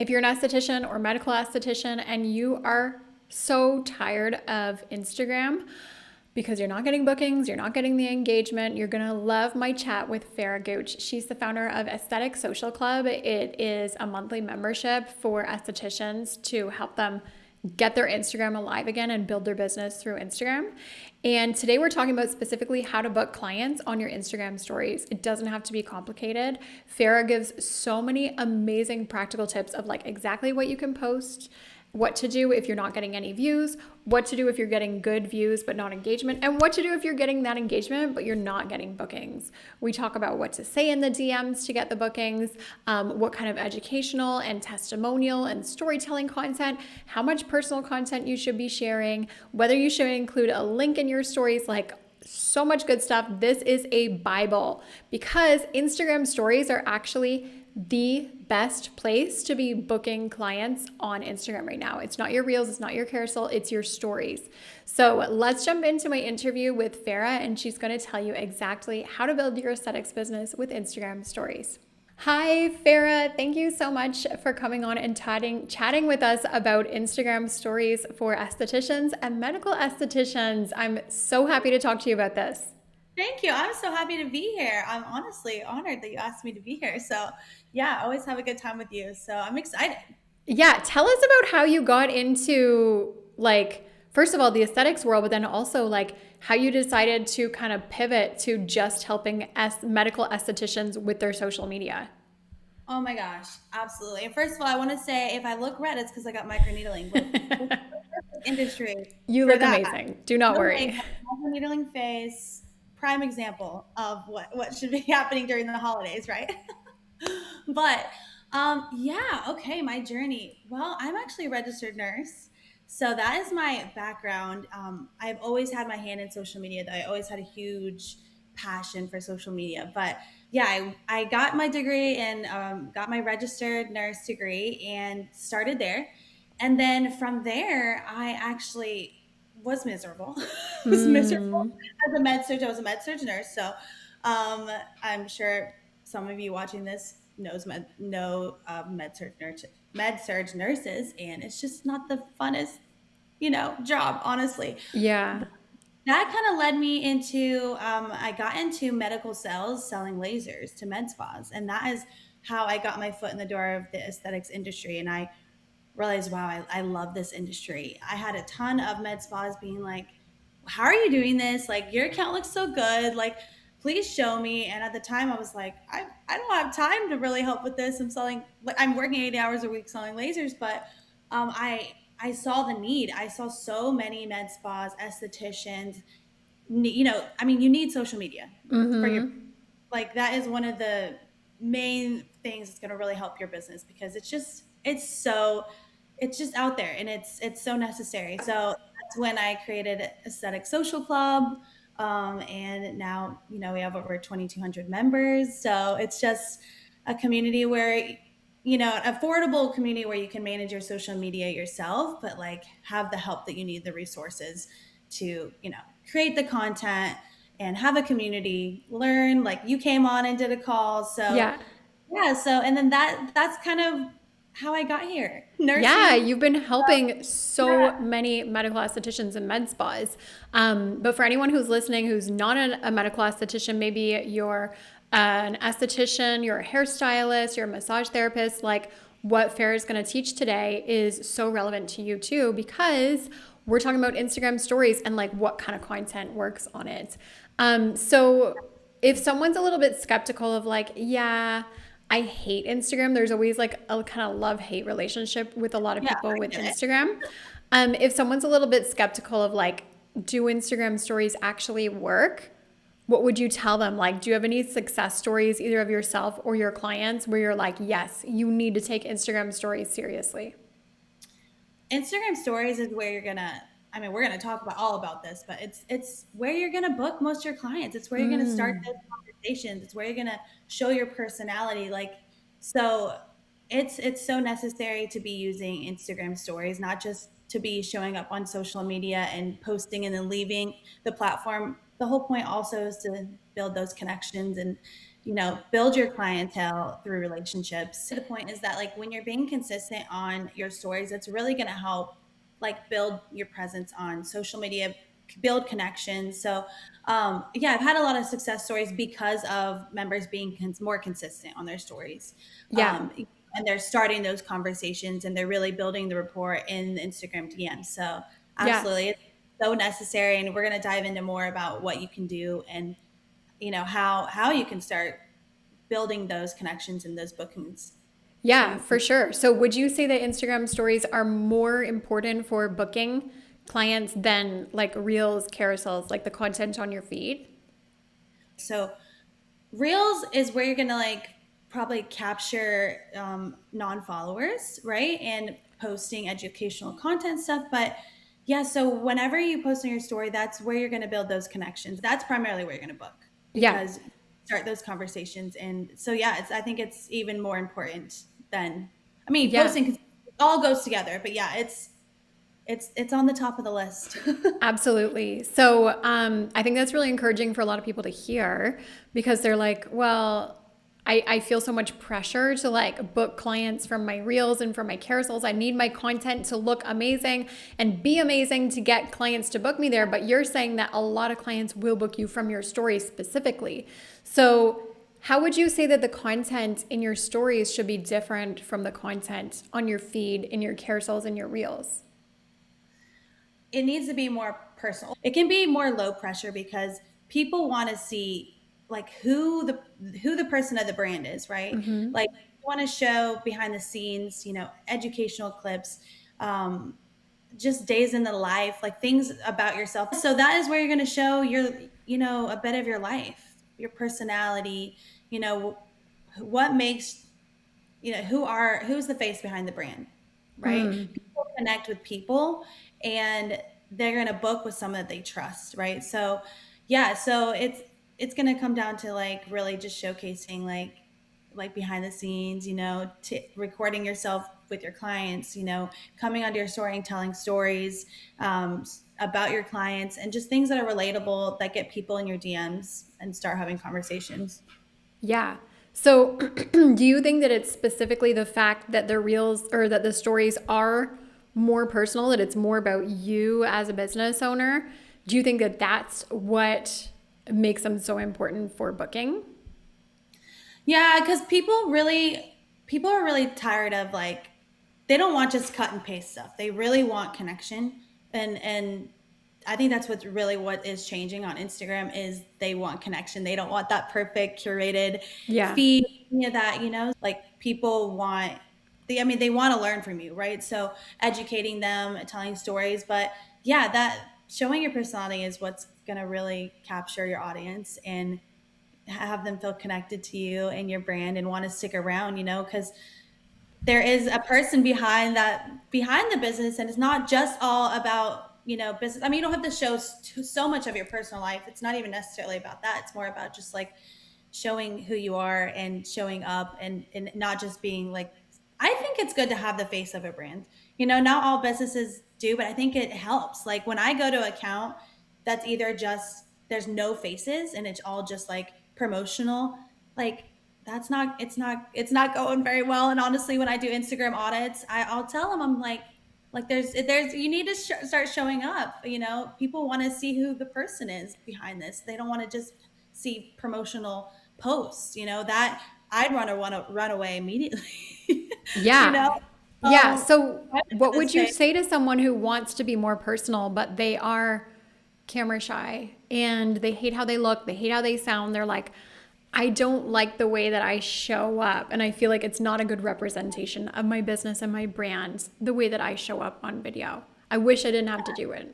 If you're an esthetician or medical esthetician and you are so tired of Instagram because you're not getting bookings, you're not getting the engagement, you're gonna love my chat with Farrah Gooch. She's the founder of Aesthetic Social Club. It is a monthly membership for estheticians to help them get their Instagram alive again and build their business through Instagram. And today we're talking about specifically how to book clients on your Instagram stories. It doesn't have to be complicated. Farrah gives so many amazing practical tips of like exactly what you can post, what to do if you're not getting any views, what to do if you're getting good views but not engagement, and what to do if you're getting that engagement but you're not getting bookings. We talk about what to say in the DMs to get the bookings, what kind of educational and testimonial and storytelling content, how much personal content you should be sharing, whether you should include a link in your stories, like so much good stuff. This is a Bible because Instagram stories are actually the best place to be booking clients on Instagram right now. It's not your reels, it's not your carousel, it's your stories. So let's jump into my interview with Farrah, and she's going to tell you exactly how to build your aesthetics business with Instagram stories. Hi, Farrah. Thank you so much for coming on and chatting with us about Instagram stories for estheticians and medical estheticians. I'm so happy to talk to you about this. Thank you. I'm so happy to be here. I'm honestly honored that you asked me to be here. So, yeah, I always have a good time with you. So, I'm excited. Yeah, tell us about how you got into like first of all the aesthetics world, but then also like how you decided to kind of pivot to just helping medical estheticians with their social media. Oh my gosh, absolutely. And first of all, I want to say if I look red, it's because I got microneedling, which industry You for look that. amazing. Do not Oh my worry. God, microneedling face, prime example of what should be happening during the holidays, right? But yeah, okay, my journey. Well, I'm actually a registered nurse. So that is my background. I've always had my hand in social media, though. I always had a huge passion for social media. But yeah, I got my degree and got my registered nurse degree and started there. And then from there, I actually was miserable. Was miserable Mm, as a med surg. I was a med surg nurse. So I'm sure some of you watching this know med surg nurses, and it's just not the funnest, job, honestly. yeah. That kind of led me into I got into medical sales, selling lasers to med spas, and that is how I got my foot in the door of the aesthetics industry. And I realized, wow, I love this industry. I had a ton of med spas being like, how are you doing this? Like, your account looks so good. Like, please show me. And at the time, I was like, I don't have time to really help with this. I'm working 80 hours a week selling lasers, but I saw the need. I saw so many med spas, estheticians. I mean, you need social media for your, Mm-hmm. like, that is one of the main things that's going to really help your business because it's just out there and it's so necessary. So that's when I created Aesthetic Social Club. And now, we have over 2,200 members. So it's just a community where, an affordable community where you can manage your social media yourself, but like have the help that you need, the resources to, create the content and have a community, learn. Like, you came on and did a call. So Yeah. yeah, and then that's kind of how I got here. Yeah, Nursing. you've been helping Yeah. so many medical estheticians and med spas. But for anyone who's listening who's not a medical esthetician, maybe you're an esthetician, you're a hairstylist, you're a massage therapist, like what Farrah is going to teach today is so relevant to you too, because we're talking about Instagram stories and like what kind of content works on it. So if someone's a little bit skeptical of like, yeah, I hate Instagram. There's always like a kind of love hate relationship with a lot of Yeah, people I with get it. Instagram. If someone's a little bit skeptical of like, do Instagram stories actually work? What would you tell them? Like, do you have any success stories, either of yourself or your clients, where you're like, yes, you need to take Instagram stories seriously? Instagram stories is where you're gonna. I mean, we're gonna talk about all about this, but it's where you're gonna book most of your clients. It's where you're gonna start those conversations. It's where you're gonna show your personality. Like, so it's so necessary to be using Instagram stories, not just to be showing up on social media and posting and then leaving the platform. The whole point also is to build those connections and build your clientele through relationships. The point is that like when you're being consistent on your stories, it's really going to help like build your presence on social media, build connections. So yeah, I've had a lot of success stories because of members being more consistent on their stories. Yeah. um, and they're starting those conversations and they're really building the rapport in the Instagram DMs. So Yeah. absolutely, it's so necessary, and we're going to dive into more about what you can do and how you can start building those connections and those bookings so Yeah, you for can. sure. So would you say that Instagram stories are more important for booking clients than like reels, carousels, like the content on your feed? So Reels is where you're gonna like probably capture non-followers, right? And posting educational content stuff. But yeah, so whenever you post on your story, that's where you're gonna build those connections. That's primarily where you're gonna book, Yeah. because start those conversations. And so yeah, I think it's even more important than, I mean, Yeah. posting, 'cause it all goes together. But yeah, it's on the top of the list. Absolutely. So I think that's really encouraging for a lot of people to hear because they're like, well, I feel so much pressure to like book clients from my reels and from my carousels. I need my content to look amazing and be amazing to get clients to book me there. But you're saying that a lot of clients will book you from your stories specifically. So, how would you say that the content in your stories should be different from the content on your feed, in your carousels, and your reels? It needs to be more personal. It can be more low pressure because people want to see like who the person of the brand is, right? Mm-hmm. Like you want to show behind the scenes, educational clips, um, just days in the life, like things about yourself. So that is where you're going to show a bit of your life, your personality, you know, what makes who's the face behind the brand, right? Mm. People connect with people, and they're going to book with someone that they trust, right? So yeah, so it's going to come down to like really just showcasing like behind the scenes, recording yourself with your clients, coming onto your story and telling stories about your clients, and just things that are relatable that get people in your DMs and start having conversations. Yeah. So, do you think that it's specifically the fact that the reels or that the stories are more personal, that it's more about you as a business owner? Do you think that that's what makes them so important for booking? Yeah, because people are really tired of like, they don't want just cut and paste stuff. They really want connection, and I think that's what is changing on Instagram is they want connection. They don't want that perfect curated Yeah. feed, that like people want. They want to learn from you, right? So educating them, telling stories, but yeah, that showing your personality is what's gonna really capture your audience and have them feel connected to you and your brand and want to stick around, because there is a person behind the business, and it's not just all about business. I mean, you don't have to show so much of your personal life. It's not even necessarily about that. It's more about just like showing who you are and showing up, and not just being like, I think it's good to have the face of a brand. Not all businesses do, but I think it helps. Like when I go to an account that's either just there's no faces and it's all just like promotional, like it's not going very well. And honestly, when I do Instagram audits, I'll tell them, I'm like there's you need to start showing up. People want to see who the person is behind this. They don't want to just see promotional posts, that I'd want to run away immediately. you Yeah. know Yeah. um So, I'm what the would you same. say to someone who wants to be more personal, but they are camera shy and they hate how they look, they hate how they sound? They're like, I don't like the way that I show up, and I feel like it's not a good representation of my business and my brand, the way that I show up on video. I wish I didn't have to do it.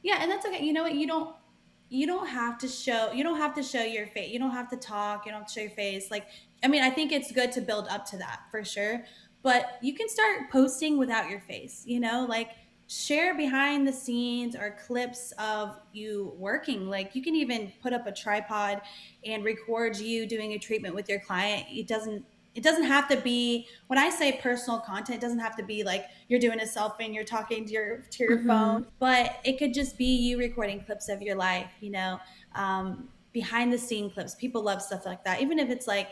Yeah, and that's okay. You know what? You don't have to show your face. You don't have to talk. You don't have to show your face. Like, I mean, I think it's good to build up to that for sure. But you can start posting without your face, like share behind the scenes or clips of you working. Like you can even put up a tripod and record you doing a treatment with your client. It doesn't have to be, when I say personal content, it doesn't have to be like you're doing a selfie and you're talking to your phone, Mm-hmm. but it could just be you recording clips of your life, behind the scene clips. People love stuff like that, even if it's like,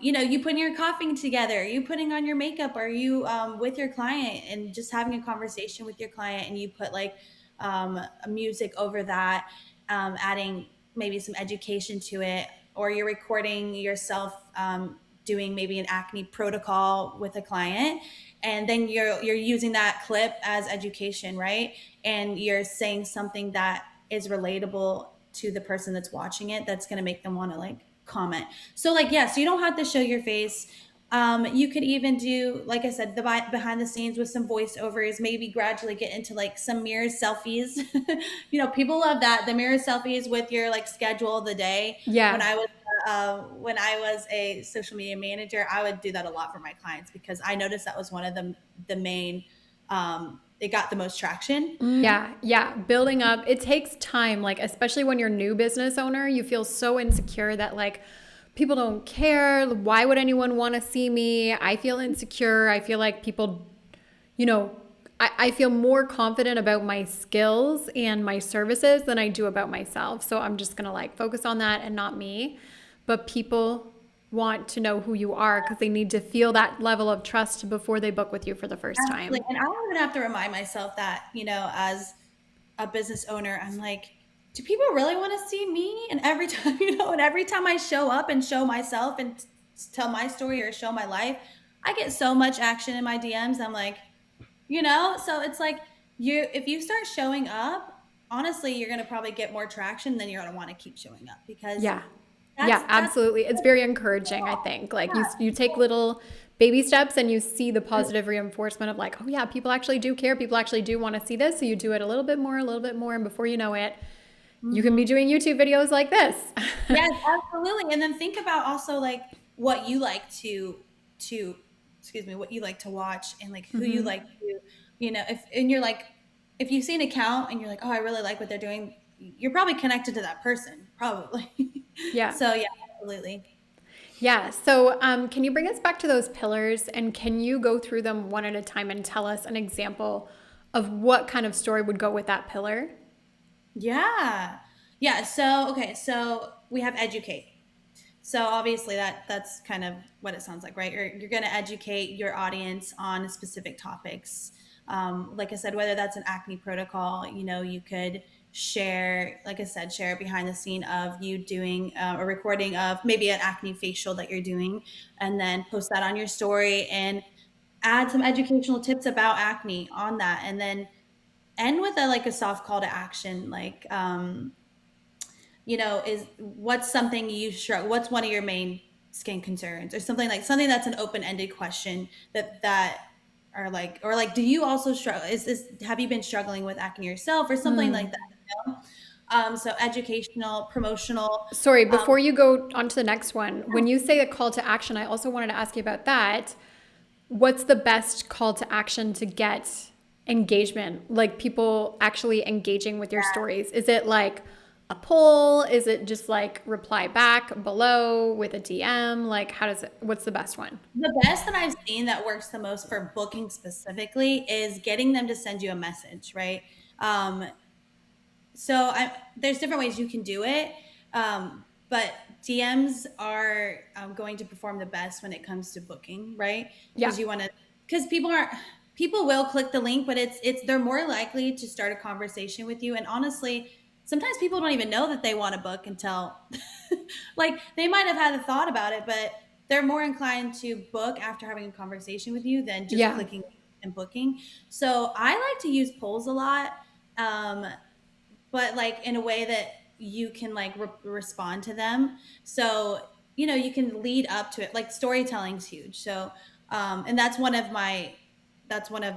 you putting your coughing together, you putting on your makeup, or you with your client and just having a conversation with your client, and you put like a music over that, adding maybe some education to it, or you're recording yourself doing maybe an acne protocol with a client, and then you're using that clip as education, right? And you're saying something that is relatable to the person that's watching it, that's going to make them want to like comment. So like, yes, you don't have to show your face. You could even do, like I said, the behind the scenes with some voiceovers, maybe gradually get into like some mirror selfies. People love that. The mirror selfies with your like schedule of the day. Yeah. When I was a social media manager, I would do that a lot for my clients, because I noticed that was one of the main, it got the most traction. Yeah, yeah. Building up, it takes time, like, especially when you're a new business owner, you feel so insecure that, like, people don't care. Why would anyone want to see me? I feel insecure. I feel like people, you know, I feel more confident about my skills and my services than I do about myself. So I'm just going to like focus on that and not me. But people want to know who you are because they need to feel that level of trust before they book with you for the first Absolutely. time. And I don't even have to remind myself that, as a business owner, I'm like, do people really want to see me? And every time, and every time I show up and show myself and tell my story or show my life, I get so much action in my DMs. I'm like, so it's like, if you start showing up, honestly, you're going to probably get more traction, than you're going to want to keep showing up, because Yeah. that's, Yeah, that's, absolutely. It's very encouraging, I think. Like you take little baby steps and you see the positive reinforcement of like, oh yeah, people actually do care. People actually do want to see this. So you do it a little bit more, and before you know it, you can be yeah. doing YouTube videos like this. Yes, absolutely. And then think about also like what you like to excuse me, what you like to watch, and like who you like to, if you see an account and you're like, oh, I really like what they're doing, you're probably connected to that person, probably. Yeah. So yeah, absolutely. Yeah. So, can you bring us back to those pillars and can you go through them one at a time and tell us an example of what kind of story would go with that pillar? Yeah. Yeah. So okay, so we have educate. So obviously that's kind of what it sounds like, right? You're going to educate your audience on specific topics. Like I said, whether that's an acne protocol, you could share, like I said, share behind the scene of you doing a recording of maybe an acne facial that you're doing, and then post that on your story and add some educational tips about acne on that, and then end with a soft call to action, like is what's something you struggle, what's one of your main skin concerns, or something that's an open-ended question that or like, do you also struggle, have you been struggling with acne yourself, or something like that, so educational, promotional. Sorry, um, before you go on to the next one, when you say a call to action, I also wanted to ask you about that. What's the best call to action to get engagement? Like people actually engaging with your stories? Is it like a poll? Is it just like reply back below with a DM? Like what's the best one? the best that I've seen that works the most for booking specifically is getting them to send you a message, right? There's different ways you can do it, but DMs are going to perform the best when it comes to booking, right? Yeah. Because people will click the link, but they're more likely to start a conversation with you. And honestly, sometimes people don't even know that they want to book until, like, they might have had a thought about it, but they're more inclined to book after having a conversation with you than just Yeah. clicking and booking. So I like to use polls a lot. Um, but like in a way that you can like respond to them. So, you can lead up to it. Like storytelling's huge. So, and that's one of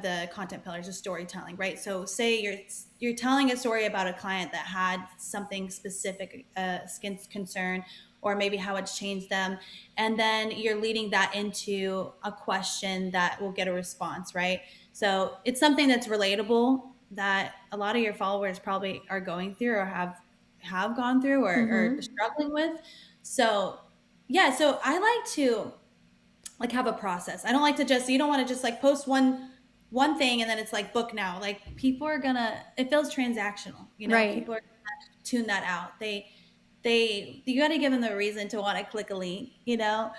the content pillars of storytelling, right? So say you're telling a story about a client that had something specific, skin concern, or maybe how it's changed them. And then you're leading that into a question that will get a response, right? So it's something that's relatable, that a lot of your followers probably are going through, or have gone through, or struggling with. So yeah, so I like to like have a process. I don't like to just, you don't want to just like post one thing and then it's like book now. Like people are gonna, it feels transactional, Right. people are gonna tune that out. you got to give them the reason to want to click a link, you know.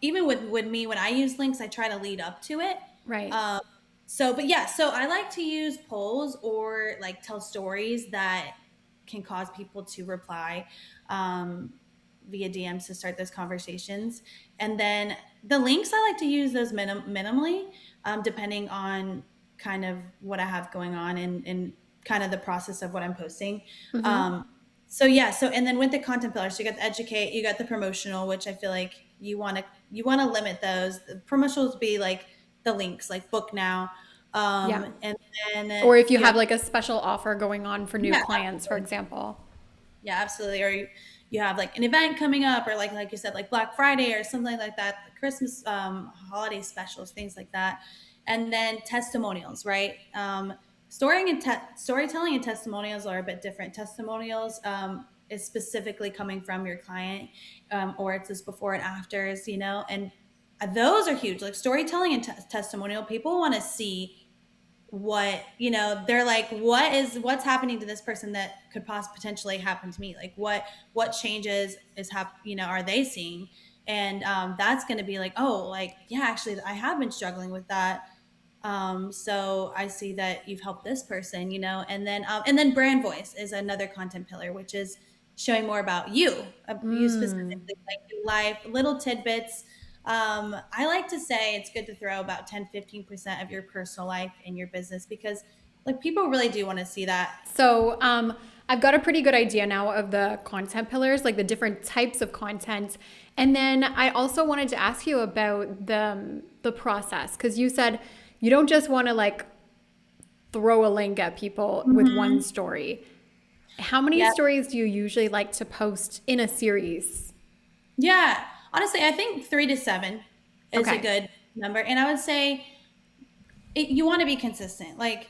Even with me, when I use links, I try to lead up to it. Right. um, so but yeah, so I like to use polls or like tell stories that can cause people to reply um, via DMs to start those conversations. And then the links, I like to use those minimally, depending on kind of what I have going on and kind of the process of what I'm posting. Mm-hmm. um, so yeah, so and then with the content pillars, you got the educate, you got the promotional, which I feel like you want to limit those. The promotionals be like the links, like book now, Yeah. and then Or if you you have, have like a special offer going on for new yeah, clients, for absolutely. example. Yeah, absolutely. Or you have like an event coming up, or like you said, like Black Friday or something like that, Christmas, holiday specials, things like that. And then testimonials, right? Storytelling and testimonials are a bit different. Testimonials is specifically coming from your client, or it's just before and afters, and those are huge. Like storytelling and testimonial, people want to see what, they're like, what's happening to this person that could potentially happen to me, like what changes are they seeing. And that's going to be like, oh, like, yeah, actually I have been struggling with that. So I see that you've helped this person, and then brand voice is another content pillar, which is showing more about you Mm. specifically, like your life, little tidbits. I like to say it's good to throw about 10-15% of your personal life in your business, because like people really do want to see that. So, I've got a pretty good idea now of the content pillars, like the different types of content. And then I also wanted to ask you about the process, because you said you don't just want to like throw a link at people with one Hmm. story. How many Yeah. stories do you usually like to post in a series? Yeah. Honestly, I think 3 to 7 is a Okay. good number. And I would say you want to be consistent. Like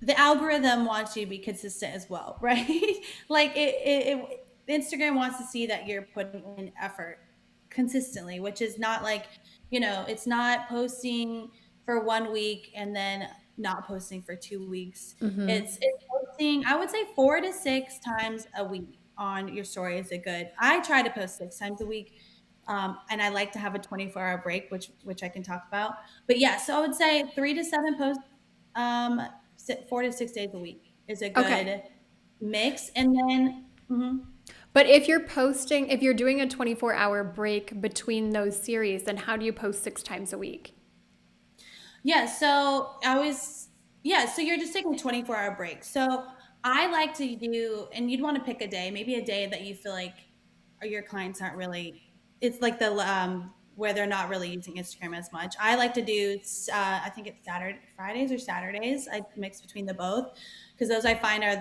the algorithm wants you to be consistent as well, right? Like Instagram wants to see that you're putting in effort consistently, which is not like, it's not posting for 1 week and then not posting for 2 weeks. It's posting, I would say 4 to 6 times a week on your story is a good. I try to post 6 times a week. And I like to have a 24-hour break, which I can talk about. But yeah, so I would say 3 to 7 posts, um, 4 to 6 days a week is a Okay. good mix. And then, But if you're posting, if you're doing a 24-hour break between those series, then how do you post 6 times a week? yeah, so so you're just taking a 24-hour break. So I like to do, and you'd want to pick a day, maybe a day that you feel like your clients aren't really, it's like where they're not really using Instagram as much. I like to do, I think it's Fridays or Saturdays. I mix between the both, because those I find are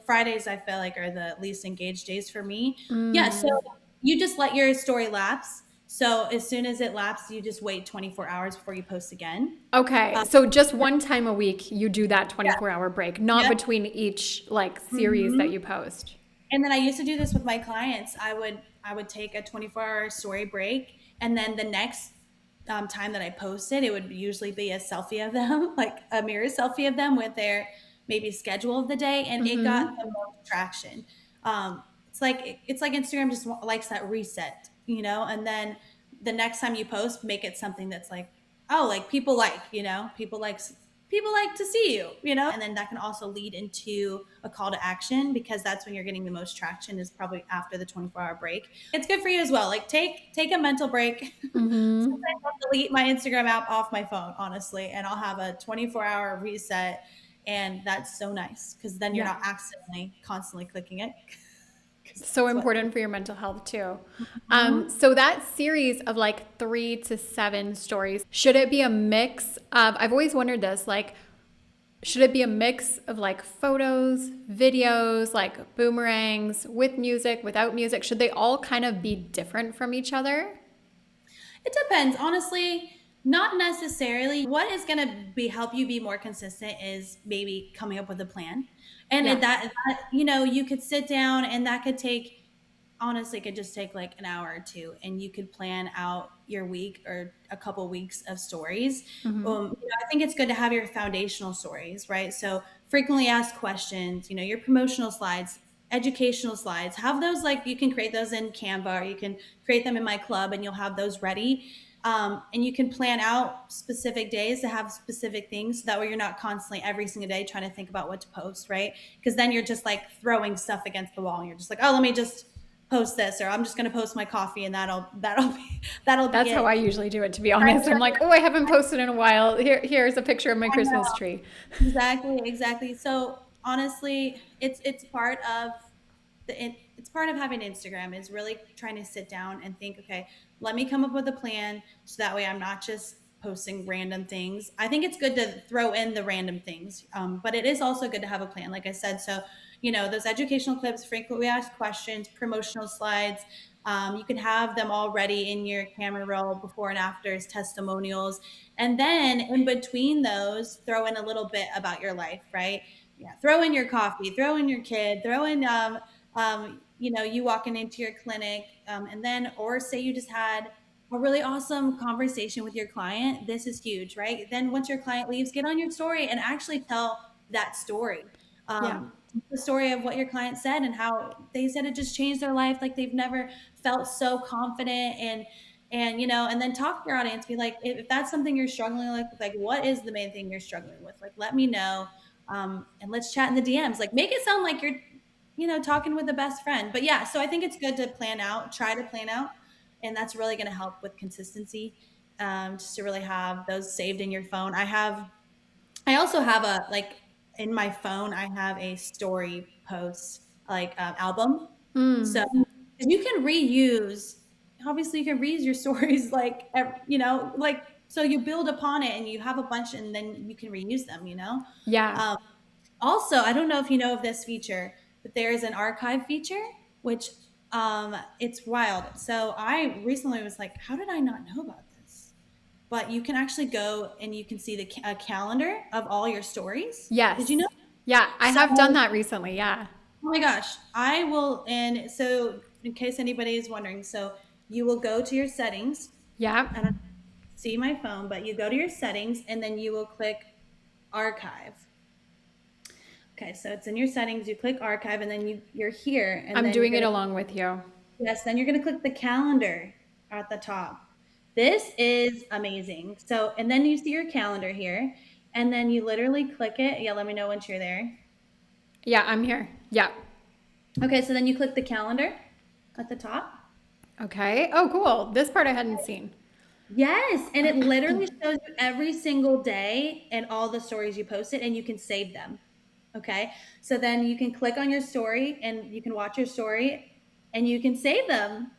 Fridays I feel like are the least engaged days for me. Yeah, so Mm. you just let your story lapse. So as soon as it lapses, you just wait 24 hours before you post again. Okay, Um, so just one time a week you do that yeah. 24-hour break, not Yep. between each like series that Hmm. you post. And then I used to do this with my clients. I would take a 24-hour story break, and then the next time that I posted, it would usually be a selfie of them, like a mirror selfie of them with their maybe schedule of the day, and it got the most traction. It's like Instagram just likes that reset, and then the next time you post, make it something that's like, oh, like people like to see you, and then that can also lead into a call to action, because that's when you're getting the most traction, is probably after the 24-hour break. It's good for you as well. Like take a mental break. Mm-hmm. Sometimes I'll delete my Instagram app off my phone, honestly, and I'll have a 24-hour reset. And that's so nice, because then you're Yeah. not accidentally constantly clicking it. Because So that's what. important for your mental health too. Mhm. So that series of like 3 to 7 stories, should it be a mix of, I've always wondered this, like, should it be a mix of like photos, videos, like boomerangs, with music, without music? Should they all kind of be different from each other? It depends, honestly. Not necessarily. What is going to be help you be more consistent is maybe coming up with a plan, and Yeah. you could sit down, and that could take, honestly, could just take like an hour or two, and you could plan out your week or a couple weeks of stories. I think it's good to have your foundational stories, right? So frequently asked questions, your promotional slides, educational slides. Have those, like, you can create those in Canva, or you can create them in my club, and you'll have those ready. And you can plan out specific days to have specific things, so that way you're not constantly every single day trying to think about what to post, right? Because then you're just like throwing stuff against the wall, and you're just like, oh, let me just post this, or I'm just going to post my coffee, and that'll be That's how it. I usually do it, to be honest. I'm like, oh, I haven't posted in a while. Here's a picture of my I know. Christmas tree. Exactly, exactly. So honestly, it's part of it's part of having Instagram, is really trying to sit down and think, okay, let me come up with a plan, so that way I'm not just posting random things. I think it's good to throw in the random things, but it is also good to have a plan, like I said. So, those educational clips, frequently asked questions, promotional slides. You can have them all ready in your camera roll, before and afters, testimonials, and then in between those, throw in a little bit about your life, right? Yeah, throw in your coffee, throw in your kid, throw in you walking into your clinic, and then, or say you just had a really awesome conversation with your client. This is huge, right? Then once your client leaves, get on your story and actually tell that story. Yeah. The story of what your client said, and how they said it just changed their life, like they've never felt so confident. And then talk to your audience, be like, if that's something you're struggling with, like, what is the main thing you're struggling with? Like, let me know. And let's chat in the DMs. Like, make it sound like you're talking with a best friend. But yeah, so I think it's good to plan out, try to plan out, and that's really going to help with consistency. Just to really have those saved in your phone. I also have a, like, in my phone, I have a story post, like, album. So Mm. you can reuse, obviously you can reuse your stories, like, like, so you build upon it and you have a bunch, and then you can reuse them. Yeah. Um, Also, I don't know if you know of this feature, but there is an archive feature, which, it's wild. So I recently was like, how did I not know about this? But you can actually go and you can see a calendar of all your stories. Did you Yes. know? Yeah, I So, have done oh that recently. Yeah. my gosh, I will. And so, in case anybody is wondering, so you will go to your settings. Yeah. I don't see my phone, but you go to your settings, and then you will click archive. Okay, so it's in your settings. You click archive, and then you're here, and I'm then you're doing it gonna, along with you. yes, then you're gonna click the calendar at the top. This is amazing. So, and then you see your calendar here, and then you literally click it. Yeah, let me know once you're there. Yeah, I'm here. Yeah. Okay, so then you click the calendar at the top. Okay. Oh, cool. This part I hadn't seen. Yes, and it literally shows you every single day and all the stories you posted, and you can save them. Okay, so then you can click on your story, and you can watch your story, and you can save them.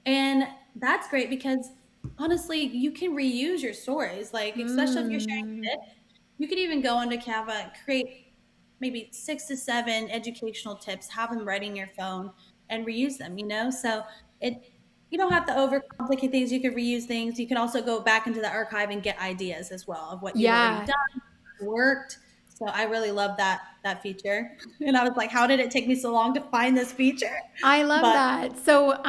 And that's great, because honestly, you can reuse your stories, like, especially if you're Mm. sharing tips. You could even go onto Canva and create maybe 6 to 7 educational tips, have them ready in your phone, and reuse them. So it you don't have to overcomplicate things. You can reuse things. You can also go back into the archive and get ideas as well of what you've already Yeah. done, worked. So I really love that feature. And I was like, how did it take me so long to find this feature? I love But that. So,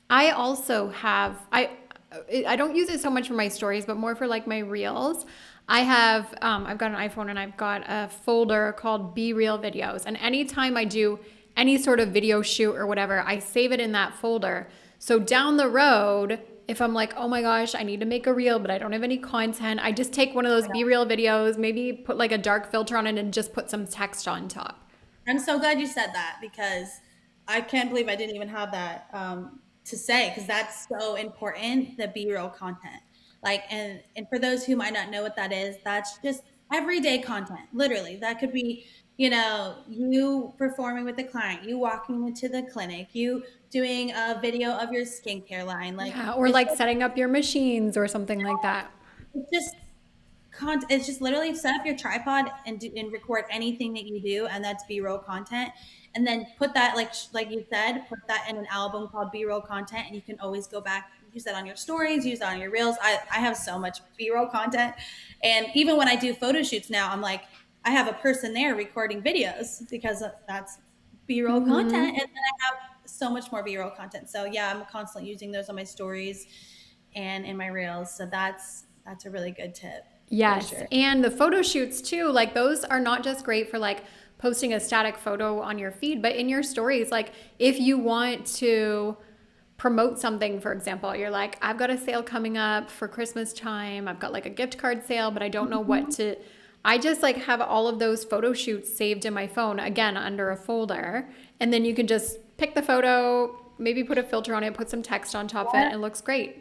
I also have I don't use it so much for my stories, but more for like my reels. I've got an iPhone and I've got a folder called Be Real Videos. And anytime I do any sort of video shoot or whatever, I save it in that folder. So down the road, if I'm like, oh my gosh, I need to make a reel, but I don't have any content, I just take one of those Be Real videos, maybe put like a dark filter on it and just put some text on top. I'm so glad you said that, because I can't believe I didn't even have that, to say, because that's so important, the B-roll content. Like, and for those who might not know what that is, that's just everyday content. Literally, that could be, you performing with the client, you walking into the clinic, you doing a video of your skincare line. Like, Yeah, or it's like just, setting up your machines or something like that. it's just it's just literally set up your tripod and record anything that you do, and that's b-roll content. And then put that, like you said, put that in an album called b-roll content, and you can always go back, use that on your stories, use that on your reels. I have so much b-roll content. And even when I do photo shoots now, I'm like, I have a person there recording videos, because that's b-roll content. And then I have so much more b-roll content. So yeah, I'm constantly using those on my stories and in my reels. So that's a really good tip. for Yes. sure. And the photo shoots too, like those are not just great for like posting a static photo on your feed, but in your stories, like if you want to promote something, for example, you're like, I've got a sale coming up for Christmas time. I've got like a gift card sale, but I don't know what Mhm. to. I just like have all of those photo shoots saved in my phone, again, under a folder. And then you can just pick the photo, maybe put a filter on it, put some text on top of it, and it looks great.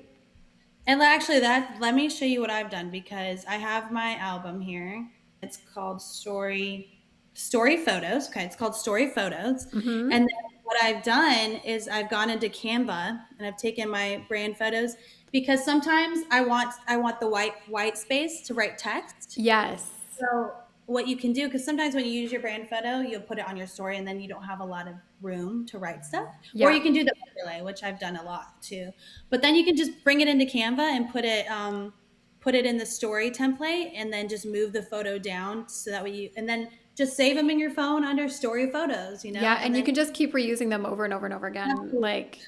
And actually, that let me show you what I've done because I have my album here. It's called Story Photos. Okay, it's called Story Photos. And then what I've done is I've gone into Canva and I've taken my brand photos because sometimes I want the white space to write text. Yes. So what you can do, because sometimes when you use your brand photo, you'll put it on your story and then you don't have a lot of room to write stuff. Or Yeah. you can do the overlay, which I've done a lot too. But then you can just bring it into Canva and put it in the story template and then just move the photo down so that way you and then just save them in your phone under story photos, Yeah. and And you then can just keep reusing them over and over and over again. Like,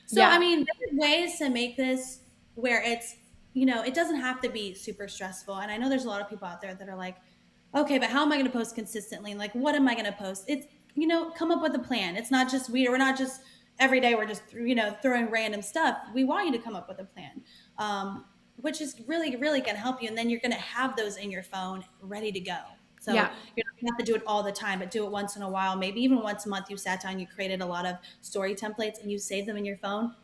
so, I yeah. mean, there's ways to make this where it's, it doesn't have to be super stressful. And I know there's a lot of people out there that are like, okay, but how am I going to post consistently? Like, what am I going to post? It's, come up with a plan. It's not just, we're not just every day, we're just, throwing random stuff. We want you to come up with a plan, which is really, really going to help you. And then you're going to have those in your phone ready to go. So Yeah. you're not going to have to do it all the time, but do it once in a while. Maybe even once a month you sat down, you created a lot of story templates and you save them in your phone.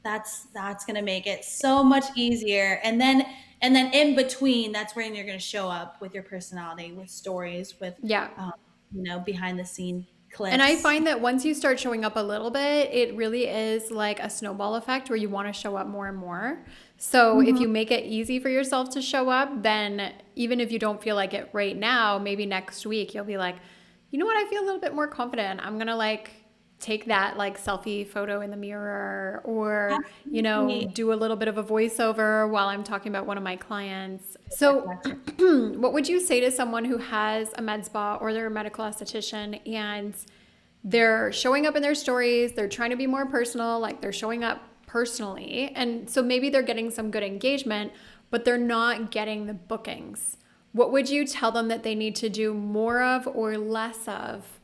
That's going to make it so much easier. And then in between, that's when you're going to show up with your personality, with stories, with Yeah. behind the scene And I clips. find that once you start showing up a little bit, it really is like a snowball effect where you want to show up more and more. So if Mhm. you make it easy for yourself to show up, then even if you don't feel like it right now, maybe next week you'll be like, you know what, I feel a little bit more confident. I'm going to like take that like selfie photo in the mirror or, Absolutely. do a little bit of a voiceover while I'm talking about one of my clients. So, That's right. what would you say to someone who has a med spa or they're a medical esthetician and they're showing up in their stories, they're trying to be more personal, like they're showing up personally. And so maybe they're getting some good engagement, but they're not getting the bookings. What would you tell them that they need to do more of or less of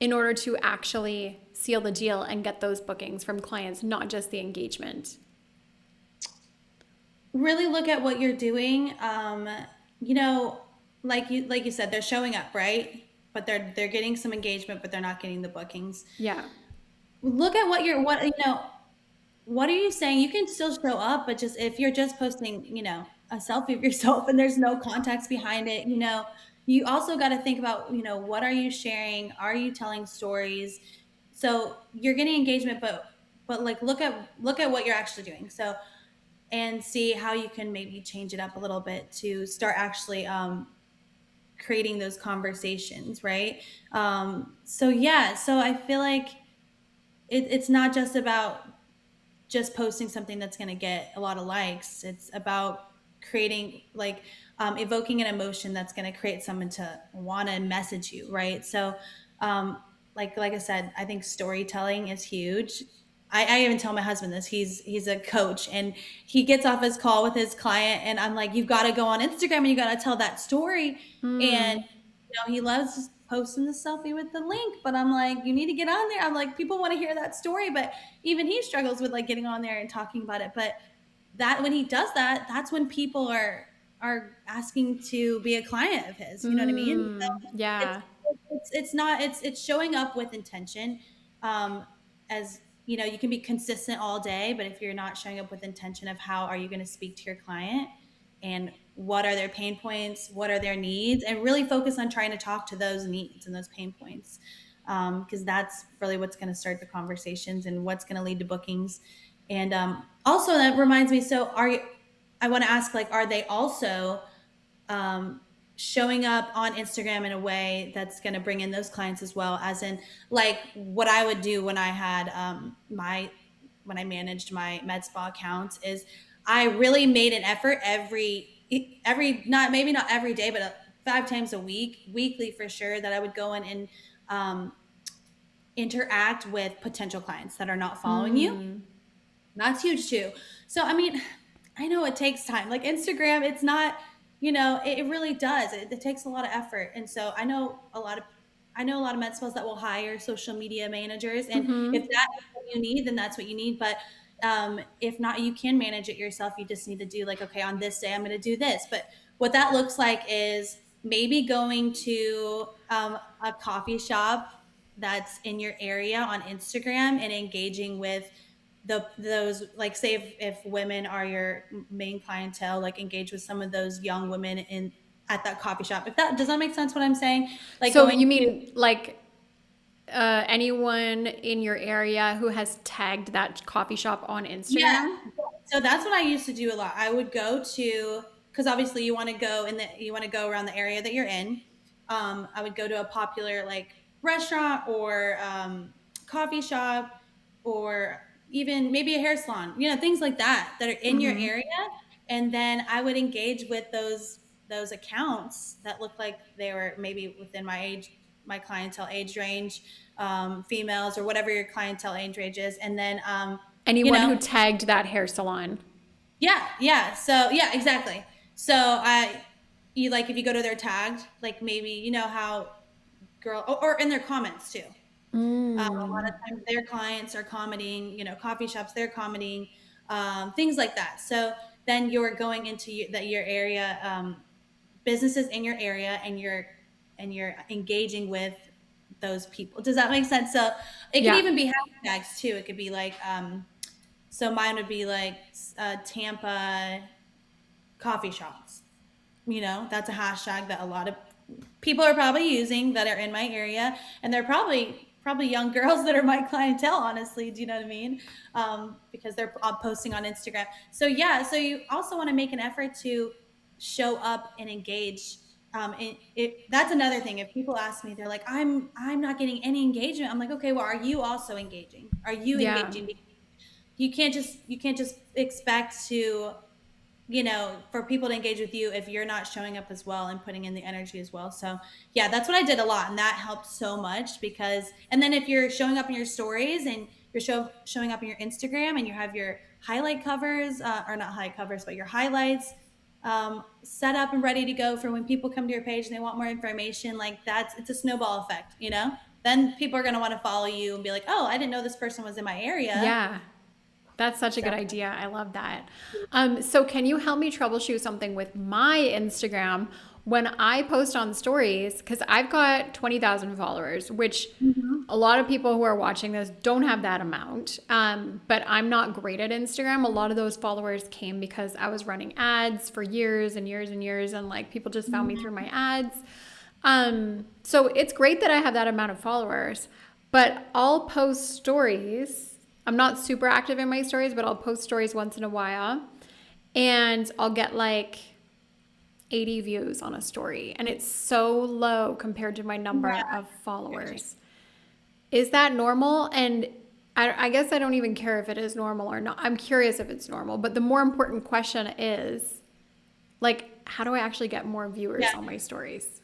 in order to actually seal the deal and get those bookings from clients, not just the engagement? Really look at what you're doing. You know, like you said, they're showing up, right? But they're getting some engagement, but they're not getting the bookings. Yeah. Look at what are you saying? You can still show up, but just if you're just posting, a selfie of yourself and there's no context behind it, you also got to think about, what are you sharing? Are you telling stories? So you're getting engagement, but like look at what you're actually doing. So and see how you can maybe change it up a little bit to start actually creating those conversations, right? So yeah, so I feel like it's not just about just posting something that's going to get a lot of likes. It's about creating like evoking an emotion that's going to create someone to want to message you, right? So, like I said, I think storytelling is huge. I even tell my husband this. He's a coach, and he gets off his call with his client, and I'm like, you've got to go on Instagram and you got to tell that story. And Hmm. he loves posting the selfie with the link, but I'm like, you need to get on there. I'm like, people want to hear that story, but even he struggles with like getting on there and talking about it. But that when he does that, that's when people are asking to be a client of his. You know what I mean? So Hmm. it's Yeah. it's not it's showing up with intention. As you can be consistent all day, but if you're not showing up with intention of how are you going to speak to your client and what are their pain points, what are their needs, and really focus on trying to talk to those needs and those pain points, because that's really what's going to start the conversations and what's going to lead to bookings. And also, that reminds me. So, are you? I want to ask, like, are they also um, showing up on Instagram in a way that's going to bring in those clients as well? As in, like, what I would do when I had when I managed my med spa accounts is I really made an effort every not maybe not every day, but 5 times a week, weekly for sure, that I would go in and um, interact with potential clients that are not following you. Hmm. That's huge too. So I mean, I know it takes time. Like Instagram, it's not, it really does. It takes a lot of effort. And so I know a lot of med spas that will hire social media managers. And if Mm-hmm. that is what you need, then that's what you need. But if not, you can manage it yourself. You just need to do like, okay, on this day, I'm going to do this. But what that looks like is maybe going to a coffee shop that's in your area on Instagram and engaging with those, like, say if women are your main clientele, like engage with some of those young women in at that coffee shop. If that does that make sense what I'm saying? Like So going you to mean like anyone in your area who has tagged that coffee shop on Yeah. Instagram? So that's what I used to do a lot. I would go to, because obviously you want to go around the area that you're in. I would go to a popular like restaurant or coffee shop or even maybe a hair salon, things like that are in your Mm-hmm. area. And then I would engage with those accounts that look like they were maybe within my clientele age range, females or whatever your clientele age range is. And then you Anyone know who tagged that hair salon. yeah, yeah. So yeah, exactly. So you like if you go to their tagged, like maybe how or in their comments too. A lot of Mm. times their clients are commenting, coffee shops they're commenting, things like that. So then you're going into your area, businesses in your area, and you're engaging with those people. Does that make sense? So it could Yeah. even be hashtags too. It could be like so mine would be like Tampa coffee shops. That's a hashtag that a lot of people are probably using that are in my area, and they're probably young girls that are my clientele. Honestly, do you know what I mean? Because they're posting on Instagram. So yeah, so you also want to make an effort to show up and engage. That's another thing. If people ask me, they're like, I'm not getting any engagement. I'm like, okay, well, are you also engaging? Are you Yeah. engaging? You can't just expect to for people to engage with you if you're not showing up as well and putting in the energy as well. So yeah, that's what I did a lot, and that helped so much. Because and then if you're showing up in your stories and you're showing up in your Instagram and you have your highlight covers, or not highlight covers, but your highlights set up and ready to go for when people come to your page and they want more information, like it's a snowball effect. Then people are going to want to follow you and be like, oh, I didn't know this person was in my area. Yeah. That's such a So good idea. I love that. So, can you help me troubleshoot something with my Instagram when I post on stories? Because I've got 20,000 followers, which mhm. a lot of people who are watching this don't have that amount. But I'm not great at Instagram. A lot of those followers came because I was running ads for years and years and years, and like people just found me through my ads. So it's great that I have that amount of followers, but I'll post stories. I'm not super active in my stories, but I'll post stories once in a while, and I'll get like 80 views on a story, and it's so low compared to my number Yeah. of followers. Is that normal? And I guess I don't even care if it is normal or not. I'm curious if it's normal, but the more important question is like, how do I actually get more Yeah. viewers on my stories?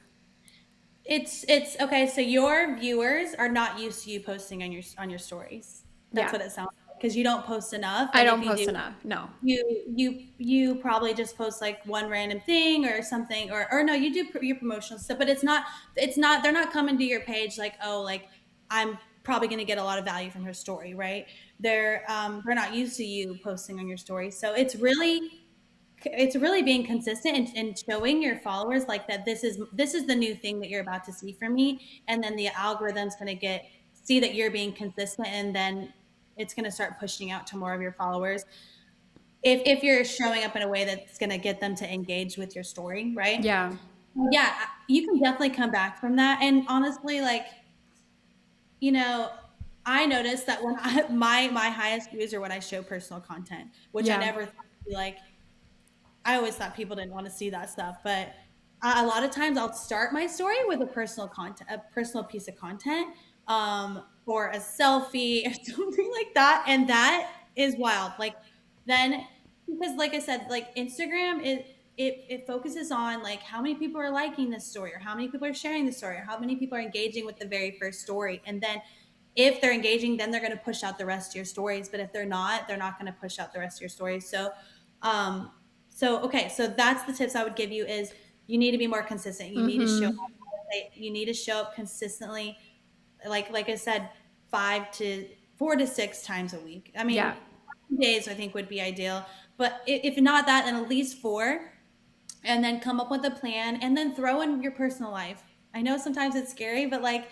It's okay. So your viewers are not used to you posting on your stories. That's Yeah. what it sounds like, because you don't post enough, I and if don't you post do, enough. No. you probably just post like one random thing or something, or no, you do your promotional stuff, but it's not they're not coming to your page like, oh, like I'm probably going to get a lot of value from her story, right? They're not used to you posting on your story, so it's really being consistent and showing your followers like that this is the new thing that you're about to see from me, and then the algorithm's going to get see that you're being consistent, and then it's going to start pushing out to more of your followers if you're showing up in a way that's going to get them to engage with your story, right? Yeah. Yeah, you can definitely come back from that. And honestly, like, you know I noticed that when my highest views are when I show personal content, which I Yeah. never thought would be like. I always thought people didn't want to see that stuff, but a lot of times I'll start my story with a personal piece of content, or a selfie or something like that, and that is wild. Like then, because like I said, like Instagram, it focuses on like how many people are liking this story, or how many people are sharing the story, or how many people are engaging with the very first story, and then if they're engaging, then they're going to push out the rest of your stories. But if they're not going to push out the rest of your stories. So Um, so that's the tips I would give you is you need to be more consistent. You need to show up. Mm-hmm. You need to show up consistently. Like I said, 4 to 6 times a week. I Yeah. mean, days I think would be ideal, but if not that, then at least four, and then come up with a plan, and then throw in your personal life. I know sometimes it's scary, but like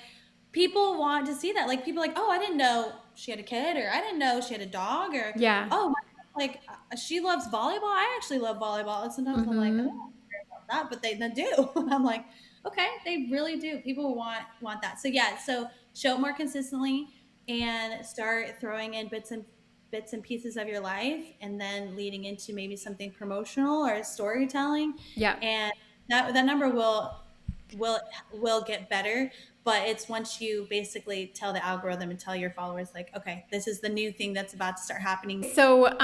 people want to see that. Like people are like, oh, I didn't know she had a kid, or I didn't know she had a dog, or Yeah. oh, like she loves volleyball. I actually love volleyball, and sometimes I'm like, I don't Mm-hmm. care about that, but they do. I'm like, okay, they really do. People want that. So yeah, so show it more consistently and start throwing in bits and pieces of your life, and then leading into maybe something promotional or storytelling, Yeah. and that number will will get better. But it's once you basically tell the algorithm and tell your followers like, okay, this is the new thing that's about to start happening. So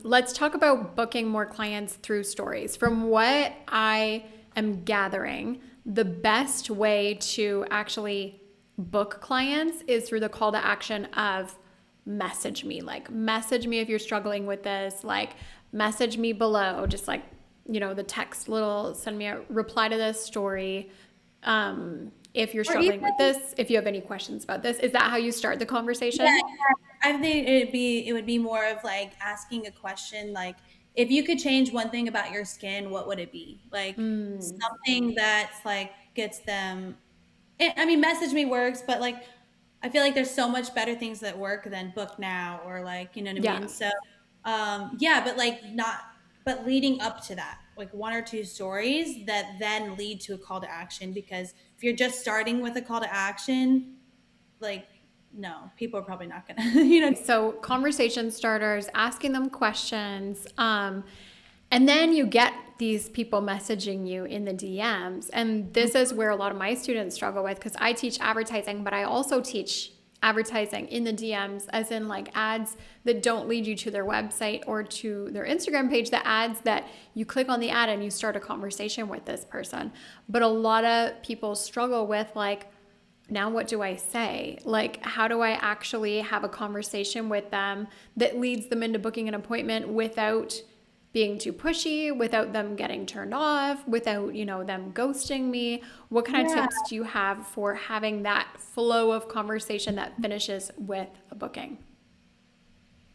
let's talk about booking more clients through stories. From what I am gathering, the best way to actually book clients is through the call to action of message me. Like, message me if you're struggling with this. Like, message me below. Just like, the text little, send me a reply to this story. If you're Or even, struggling with this, if you have any questions about this, is that how you start the yeah, conversation? I think it would be more of like asking a question like, if you could change one thing about your skin, what would it be? Like Mm, something that's like gets them. I mean, message me works, but like I feel like there's so much better things that work than book now, or like, you know what I yeah. mean? So yeah, but like not but leading up to that, like one or two stories that then lead to a call to action, because if you're just starting with a call to action, like no, people are probably not gonna you know. So, conversation starters, asking them questions, and then you get these people messaging you in the DMs. And this is where a lot of my students struggle with, because I teach advertising, but I also teach advertising in the DMs, as in like ads that don't lead you to their website or to their Instagram page, the ads that you click on the ad and you start a conversation with this person. But a lot of people struggle with like, now what do I say? Like, how do I actually have a conversation with them that leads them into booking an appointment without being too pushy, without them getting turned off, without, them ghosting me? What kind of Yeah, tips do you have for having that flow of conversation that finishes with a booking?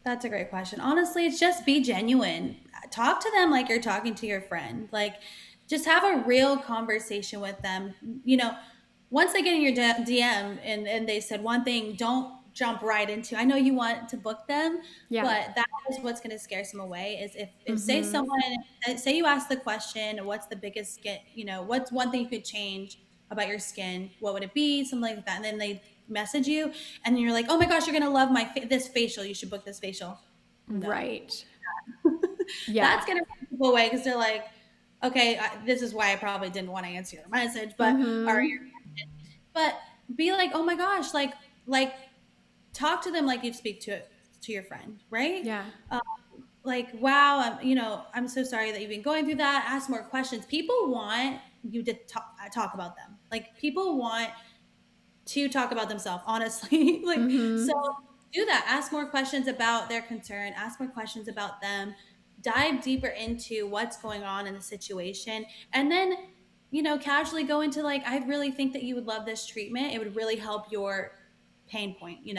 that's a great question. Honestly, it's just be genuine. Talk to them like you're talking to your friend. Like, just have a real conversation with them. You know, once they get in your DM and they said one thing, don't jump right into. I know you want to book them, Yeah. but that is what's going to scare some away. Is if say Mm-hmm. someone say you ask the question, what's the biggest skin? What's one thing you could change about your skin? What would it be? Something like that, and then they message you, and then you're like, oh my gosh, you're gonna love this facial. You should book this facial. No, Right. Yeah. that's gonna run people away because they're like, okay, this is why I probably didn't want to answer your message, but or Mm-hmm. but be like, oh my gosh, like talk to them like you speak to your friend, right? Yeah. Um, like, wow, I'm so sorry that you've been going through that. Ask more questions. People want you to talk about them. Like people want to talk about themselves, honestly. Like, so Mm-hmm. do that. Ask more questions about their concern, ask more questions about them, dive deeper into what's going on in the situation. And then, casually go into like, I really think that you would love this treatment. It would really help your pain point. So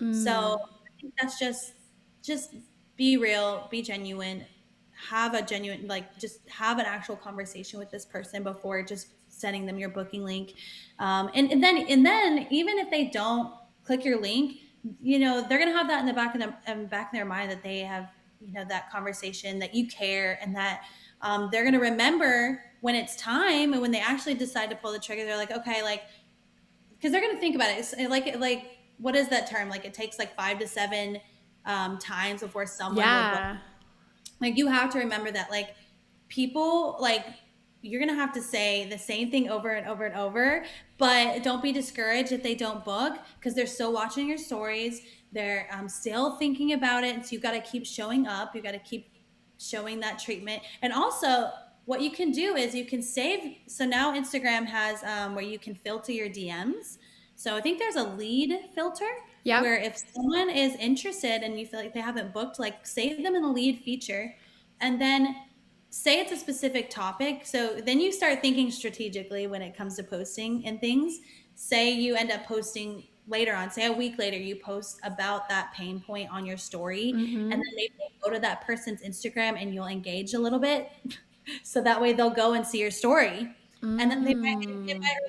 Mm. I think that's just be real, be genuine, have a genuine, like just have an actual conversation with this person before just sending them your booking link. And then even if they don't click your link, they're gonna have that in the back of their mind, that they have, that conversation, that you care, and that they're gonna remember when it's time, and when they actually decide to pull the trigger, they're like, okay, like, because they're gonna think about it. It's like what is that term? Like it takes like 5 to 7 times before someone will book. Yeah. Like you have to remember that like people like you're gonna have to say the same thing over and over and over, but don't be discouraged if they don't book, because they're still watching your stories. They're still thinking about it, and so you got to keep showing up. You got to keep showing that treatment. And also what you can do is you can save. So now Instagram has where you can filter your DMs. So I think there's a lead filter Yep. where if someone is interested and you feel like they haven't booked, like save them in the lead feature, and then say it's a specific topic. So then you start thinking strategically when it comes to posting and things. Say you end up posting later on, say a week later, you post about that pain point on your story, and then maybe go to that person's Instagram and you'll engage a little bit. So that way they'll go and see your story. And then it Mm. might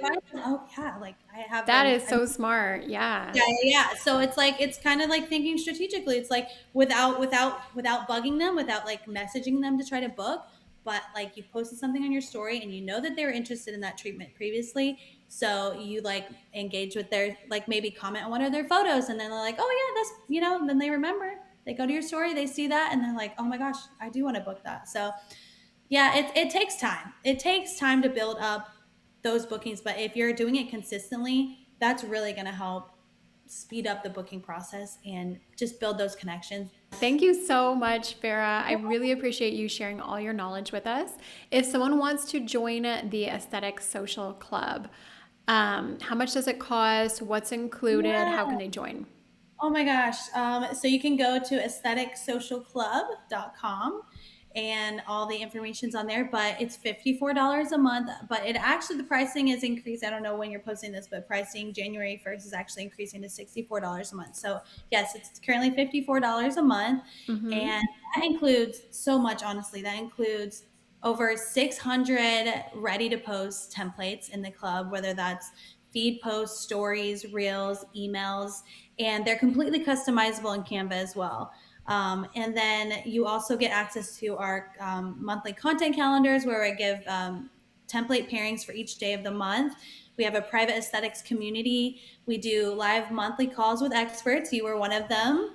remind them, oh yeah, like I have That is an so smart. Yeah. yeah, yeah, yeah. So it's like it's kind of like thinking strategically. It's like without bugging them, without like messaging them to try to book, but like you posted something on your story and you know that they were interested in that treatment previously. So you like engage with their like maybe comment on one of their photos and then they're like, "Oh yeah, that's, then they remember. They go to your story, they see that and they're like, "Oh my gosh, I do want to book that." So yeah, it takes time. It takes time to build up those bookings, but if you're doing it consistently, that's really going to help speed up the booking process and just build those connections. Thank you so much, Farrah. I really appreciate you sharing all your knowledge with us. If someone wants to join the Aesthetic Social Club, how much does it cost? What's included? How can Yeah. they join? Oh my gosh. So you can go to aestheticsocialclub.com and all the information's on there, but it's $54 a month. But it actually, the pricing is increased. I don't know when you're posting this, but pricing January 1st is actually increasing to $64 a month. So yes, it's currently $54 a month. Mm-hmm. And that includes so much, honestly. That includes over 600 ready to post templates in the club, whether that's feed posts, stories, reels, emails, and they're completely customizable in Canva as well. And then you also get access to our monthly content calendars where I give template pairings for each day of the month. We have a private aesthetics community. We do live monthly calls with experts. You were one of them.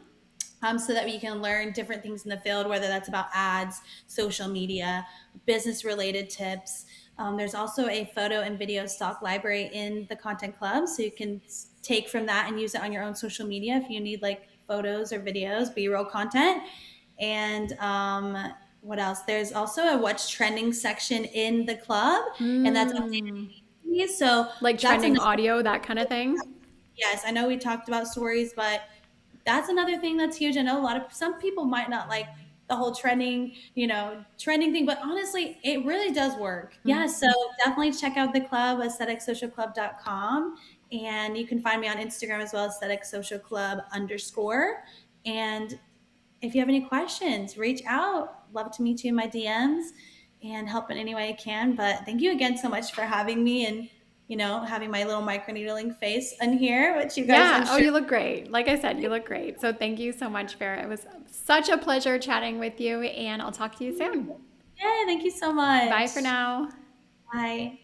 So that you can learn different things in the field, whether that's about ads, social media, business related tips. There's also a photo and video stock library in the content club. So you can take from that and use it on your own social media if you need like photos or videos, B-roll content. And what else? There's also a what's trending section in the club, and that's Mm. updated weekly. So Like that's trending another. audio, that kind of thing? Yes, I know we talked about stories, but that's another thing that's huge. I know some people might not like the whole trending thing, but honestly, it really does work. Yeah, so definitely check out the club, aestheticsocialclub.com. And you can find me on Instagram as well, aestheticsocialclub_. And if you have any questions, reach out. Love to meet you in my DMs and help in any way I can. But thank you again so much for having me and having my little microneedling face in here, which you guys, I'm Yeah. Oh, sure. you look great. Like I said, you look great. So thank you so much, Farrah. It was such a pleasure chatting with you, and I'll talk to you soon. Yeah, thank you so Bye for much. now. Bye.